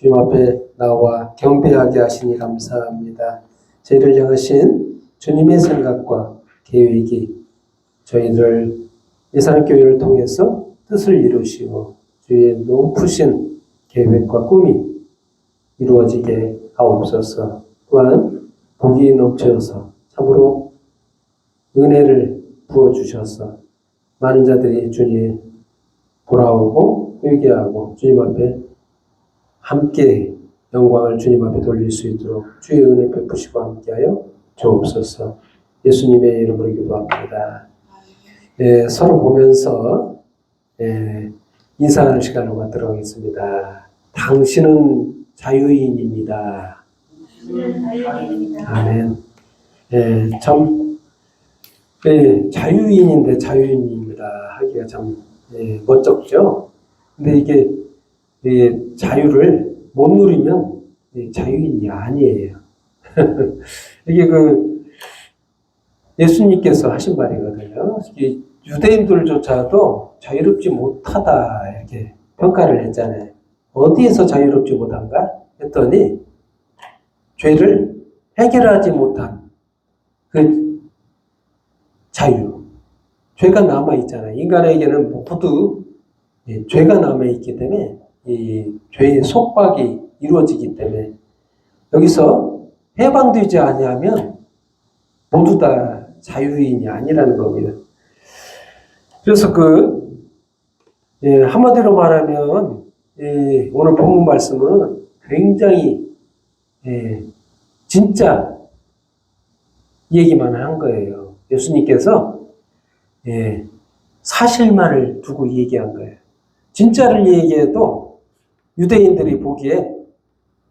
주님 앞에 나와 경배하게 하시니 감사합니다. 저희를 향하신 주님의 생각과 계획이 저희들 예산교회를 통해서 뜻을 이루시고 주의 높으신 계획과 꿈이 이루어지게 하옵소서. 또한 복이 넘쳐서 참으로 은혜를 부어주셔서 많은 자들이 주님 돌아오고 회개하고 주님 앞에 함께 영광을 주님 앞에 돌릴 수 있도록 주의 은혜 베푸시고 함께하여 주옵소서. 예수님의 이름으로 기도합니다. 서로 보면서 인사하는 시간을 갖도록 하겠습니다. 당신은 자유인입니다. 아멘. 참 자유인인데 자유인입니다 하기가 참 멋쩍죠. 근데 이게 자유를 못 누리면 자유인이 아니에요. 이게 예수님께서 하신 말이거든요. 유대인들조차도 자유롭지 못하다 이렇게 평가를 했잖아요. 어디에서 자유롭지 못한가 했더니 죄를 해결하지 못한 그 자유, 죄가 남아있잖아요. 인간에게는 모두 죄가 남아있기 때문에 이 죄의 속박이 이루어지기 때문에 여기서 해방되지 아니하면 모두 다 자유인이 아니라는 겁니다. 그래서 한마디로 말하면 오늘 본문 말씀은 굉장히 진짜 얘기만 한 거예요. 예수님께서 사실만을 두고 얘기한 거예요. 진짜를 얘기해도 유대인들이 보기에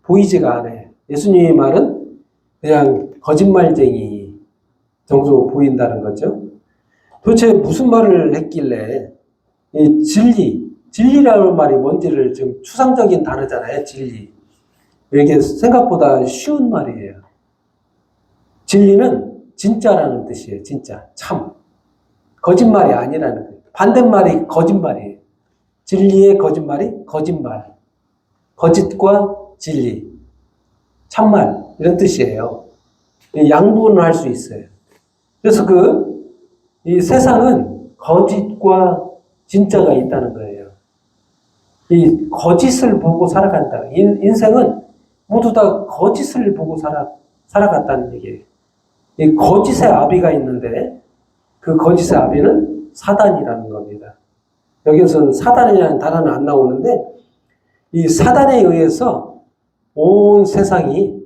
보이지가 않아요. 예수님의 말은 그냥 거짓말쟁이 정도로 보인다는 거죠. 도대체 무슨 말을 했길래 이 진리라는 말이 뭔지를 지금 추상적인 단어잖아요. 진리. 이게 생각보다 쉬운 말이에요. 진리는 진짜라는 뜻이에요. 진짜, 참. 거짓말이 아니라는 거예요. 반대말이 거짓말이에요. 진리의 거짓말이 거짓말. 거짓과 진리. 참말. 이런 뜻이에요. 양분을 할 수 있어요. 그래서 이 세상은 거짓과 진짜가 있다는 거예요. 이 거짓을 보고 살아간다. 인생은 모두 다 거짓을 보고 살아갔다는 얘기예요. 이 거짓의 아비가 있는데 그 거짓의 아비는 사단이라는 겁니다. 여기서는 사단이라는 단어는 안 나오는데 이 사단에 의해서 온 세상이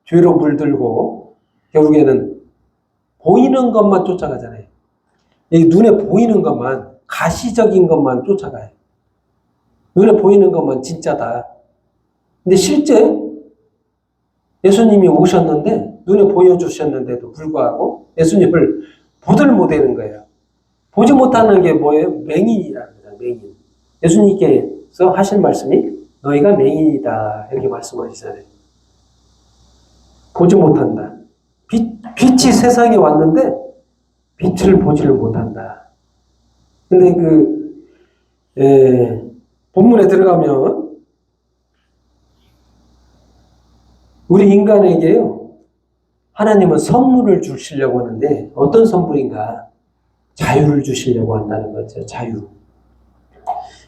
죄로 물들고 결국에는 보이는 것만 쫓아가잖아요. 이 눈에 보이는 것만, 가시적인 것만 쫓아가요. 눈에 보이는 것만 진짜다. 근데 실제 예수님이 오셨는데 눈에 보여주셨는데도 불구하고 예수님을 보들 못하는 거예요. 보지 못하는 게 뭐예요? 맹인이라는 거죠. 맹인. 예수님께서 하신 말씀이 너희가 맹인이다 이렇게 말씀하시잖아요. 보지 못한다. 빛이 세상에 왔는데 빛을 보지를 못한다. 근데 본문에 들어가면 우리 인간에게요, 하나님은 선물을 주시려고 하는데 어떤 선물인가? 자유를 주시려고 한다는 거죠. 자유.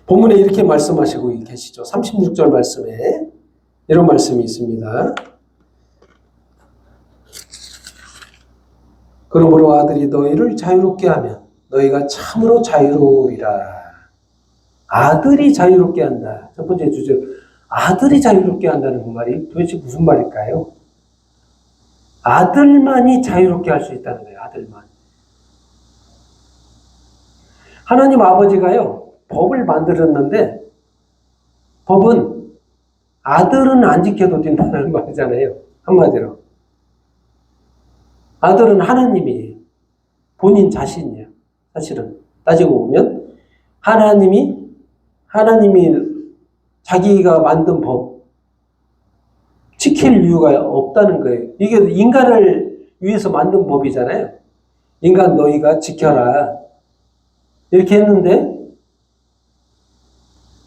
본문에 이렇게 말씀하시고 계시죠. 36절 말씀에 이런 말씀이 있습니다. 그러므로 아들이 너희를 자유롭게 하면 너희가 참으로 자유로우리라. 아들이 자유롭게 한다. 첫 번째 주제, 아들이 자유롭게 한다는 그 말이 도대체 무슨 말일까요? 아들만이 자유롭게 할 수 있다는 거예요. 아들만. 하나님 아버지가요, 법을 만들었는데 법은 아들은 안 지켜도 된다는 말이잖아요. 한마디로. 아들은 하나님이에요. 본인 자신이에요. 사실은 따지고 보면 하나님이 자기가 만든 법 지킬 이유가 없다는 거예요. 이게 인간을 위해서 만든 법이잖아요. 인간 너희가 지켜라 이렇게 했는데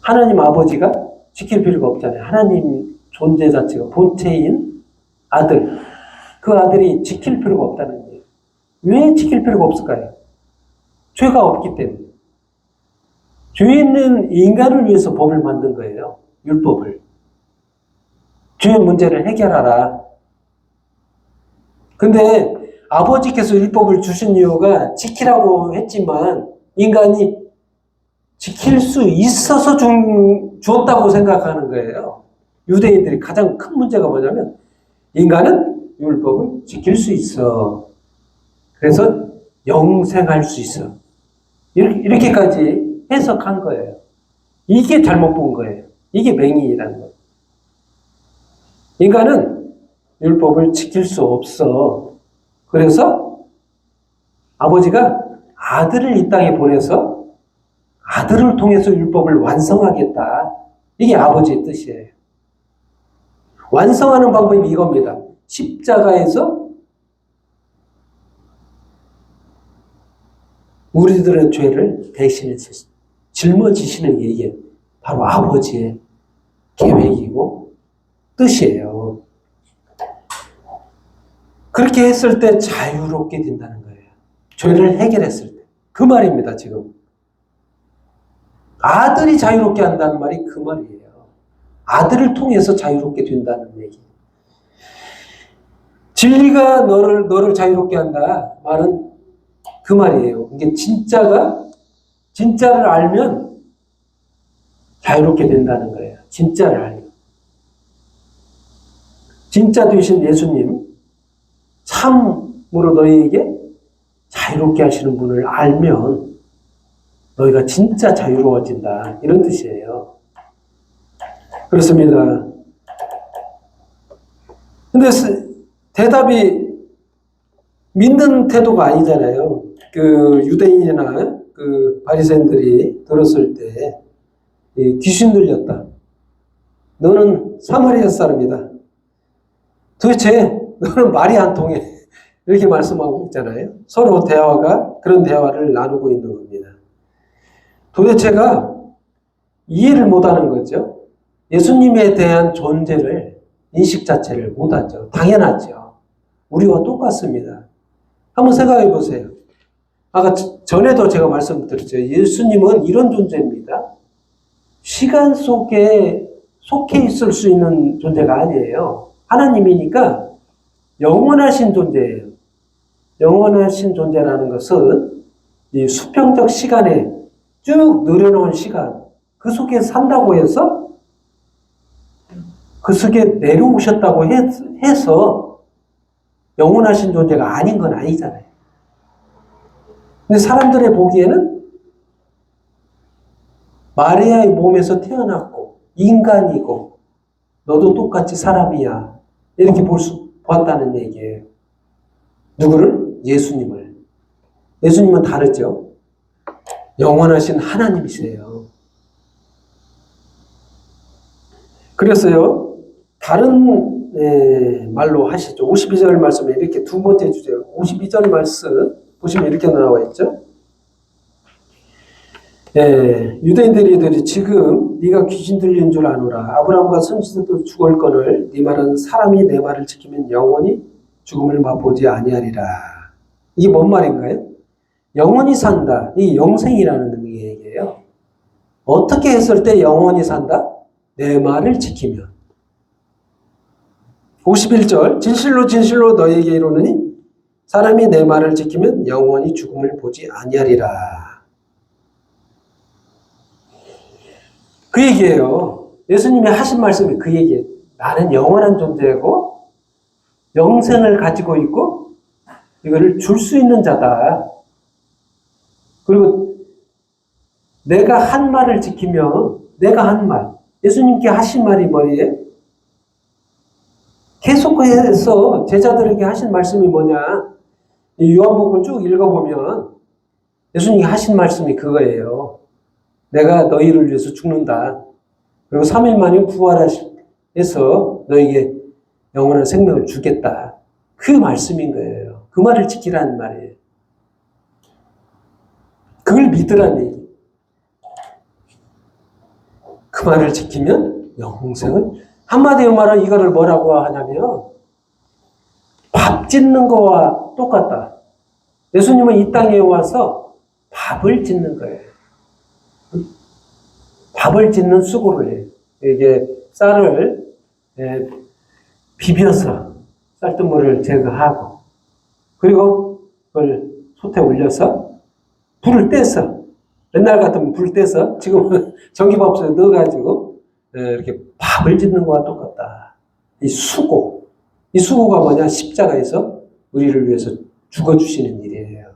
하나님 아버지가 지킬 필요가 없잖아요. 하나님 존재 자체가 본체인 아들, 그 아들이 지킬 필요가 없다는 거예요. 왜 지킬 필요가 없을까요? 죄가 없기 때문에. 죄 있는 인간을 위해서 법을 만든 거예요. 율법을. 죄의 문제를 해결하라. 근데 아버지께서 율법을 주신 이유가 지키라고 했지만 인간이 지킬 수 있어서 주었다고 생각하는 거예요. 유대인들이 가장 큰 문제가 뭐냐면 인간은 율법을 지킬 수 있어. 그래서 영생할 수 있어. 이렇게까지 해석한 거예요. 이게 잘못 본 거예요. 이게 맹인이라는 거예요. 인간은 율법을 지킬 수 없어. 그래서 아버지가 아들을 이 땅에 보내서 아들을 통해서 율법을 완성하겠다. 이게 아버지의 뜻이에요. 완성하는 방법이 이겁니다. 십자가에서 우리들의 죄를 대신해서 짊어지시는 게 이게 바로 아버지의 계획이고 뜻이에요. 그렇게 했을 때 자유롭게 된다는 거예요. 죄를 해결했을 때. 그 말입니다, 지금. 아들이 자유롭게 한다는 말이 그 말이에요. 아들을 통해서 자유롭게 된다는 얘기. 진리가 너를 자유롭게 한다 말은 그 말이에요. 이게 진짜를 알면 자유롭게 된다는 거예요. 진짜를 알면. 진짜 되신 예수님, 참으로 너희에게 자유롭게 하시는 분을 알면 너희가 진짜 자유로워진다. 이런 뜻이에요. 그렇습니다. 근데 대답이 믿는 태도가 아니잖아요. 그 유대인이나 그 바리새인들이 들었을 때 귀신 들렸다. 너는 사마리아 사람이다. 도대체 너는 말이 안 통해. 이렇게 말씀하고 있잖아요. 서로 그런 대화를 나누고 있는 겁니다. 도대체가 이해를 못하는 거죠. 예수님에 대한 존재를, 인식 자체를 못하죠. 당연하죠. 우리와 똑같습니다. 한번 생각해 보세요. 아까 전에도 제가 말씀드렸죠. 예수님은 이런 존재입니다. 시간 속에 속해 있을 수 있는 존재가 아니에요. 하나님이니까 영원하신 존재예요. 영원하신 존재라는 것은 이 수평적 시간에 쭉 늘어놓은 시간, 그 속에 산다고 해서 그 속에 내려오셨다고 해서 영원하신 존재가 아닌 건 아니잖아요. 근데 사람들의 보기에는 마리아의 몸에서 태어났고 인간이고 너도 똑같이 사람이야. 이렇게 보았다는 얘기예요. 누구를? 예수님을. 예수님은 다르죠. 영원하신 하나님이세요. 그래서요, 다른 말로 하시죠. 52절 말씀에 이렇게 두 번째 주제요. 52절 말씀 보시면 이렇게 나와 있죠. 유대인들이 지금 네가 귀신 들린 줄 아노라. 아브라함과 선지자도 죽을거늘 네 말은 사람이 내 말을 지키면 영원히 죽음을 맛보지 아니하리라. 이게 뭔 말인가요? 영원히 산다. 이 영생이라는 얘기예요. 어떻게 했을 때 영원히 산다? 내 말을 지키면. 51절 진실로 진실로 너희에게 이르노니 사람이 내 말을 지키면 영원히 죽음을 보지 아니하리라. 그 얘기예요. 예수님이 하신 말씀이 그 얘기예요. 나는 영원한 존재고 영생을 가지고 있고 이거를 줄 수 있는 자다. 그리고 내가 한 말을 지키면 내가 한 말, 예수님께 하신 말이 뭐예요? 계속해서 제자들에게 하신 말씀이 뭐냐? 이 요한복음을 쭉 읽어보면 예수님이 하신 말씀이 그거예요. 내가 너희를 위해서 죽는다. 그리고 3일 만에 부활해서 너에게 영원한 생명을 주겠다. 그 말씀인 거예요. 그 말을 지키라는 말이에요. 그걸 믿으라는 얘기. 그 말을 지키면 영생을 한마디로 말하면 이거를 뭐라고 하냐면 밥 짓는 거와 똑같다. 예수님은 이 땅에 와서 밥을 짓는 거예요. 밥을 짓는 수고를 해요. 이게 쌀을 비벼서 쌀뜨물을 제거하고 그리고 그걸 솥에 올려서 불을 떼서 옛날 같으면 불 떼서 지금은 전기밥솥에 넣어가지고 이렇게 밥을 짓는 거와 똑같다. 이 수고가 뭐냐? 십자가에서 우리를 위해서 죽어주시는 일이에요.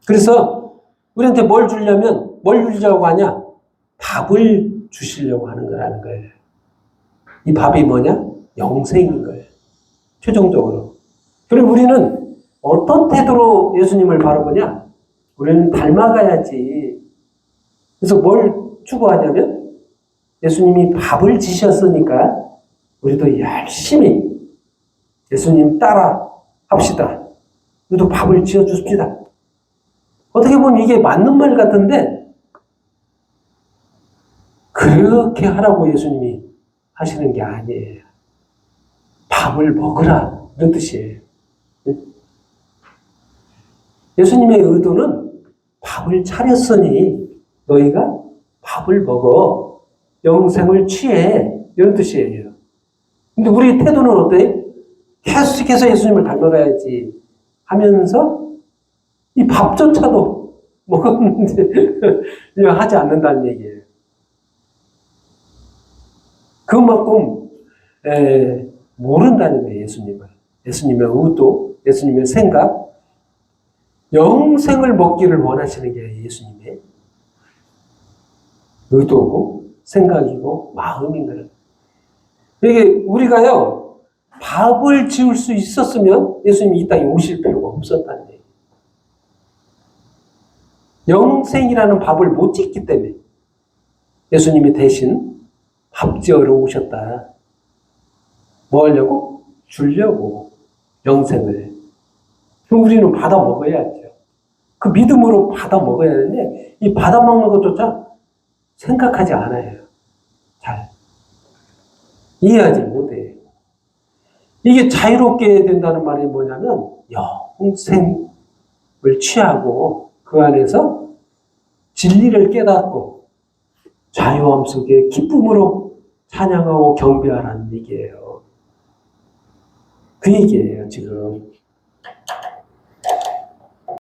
그래서 우리한테 뭘 주려고 하냐? 밥을 주시려고 하는 거라는 거예요. 이 밥이 뭐냐? 영생인 거예요. 최종적으로. 그리고 우리는 어떤 태도로 예수님을 바라보냐? 우리는 닮아가야지. 그래서 뭘 추구하냐면 예수님이 밥을 지셨으니까 우리도 열심히 예수님 따라 합시다. 우리도 밥을 지어줍시다. 어떻게 보면 이게 맞는 말 같은데 그렇게 하라고 예수님이 하시는 게 아니에요. 밥을 먹으라 이런 뜻이에요. 예수님의 의도는 밥을 차렸으니 너희가 밥을 먹어 영생을 취해 이런 뜻이에요. 근데 우리 태도는 어때? 계속해서 예수님을 닮아가야지 하면서 이 밥조차도 먹었는데 하지 않는다는 얘기예요. 그만큼 모른다는 거예요. 예수님의 의도, 예수님의 생각, 영생을 먹기를 원하시는 게 예수님의 의도고 생각이고 마음인 거예요. 이게 우리가요 밥을 지을 수 있었으면 예수님이 이 땅에 오실 필요가 없었다는 얘기예요. 영생이라는 밥을 못 짓기 때문에 예수님이 대신 밥 지으러 오셨다. 뭐 하려고? 주려고 영생을. 그럼 우리는 받아 먹어야죠. 그 믿음으로 받아 먹어야 하는데 이 받아 먹는 것조차 생각하지 않아요. 잘 이해하지 못해요. 이게 자유롭게 된다는 말이 뭐냐면 영생을 취하고 그 안에서 진리를 깨닫고 자유함 속에 기쁨으로 찬양하고 경배하라는 얘기예요. 그 얘기예요, 지금.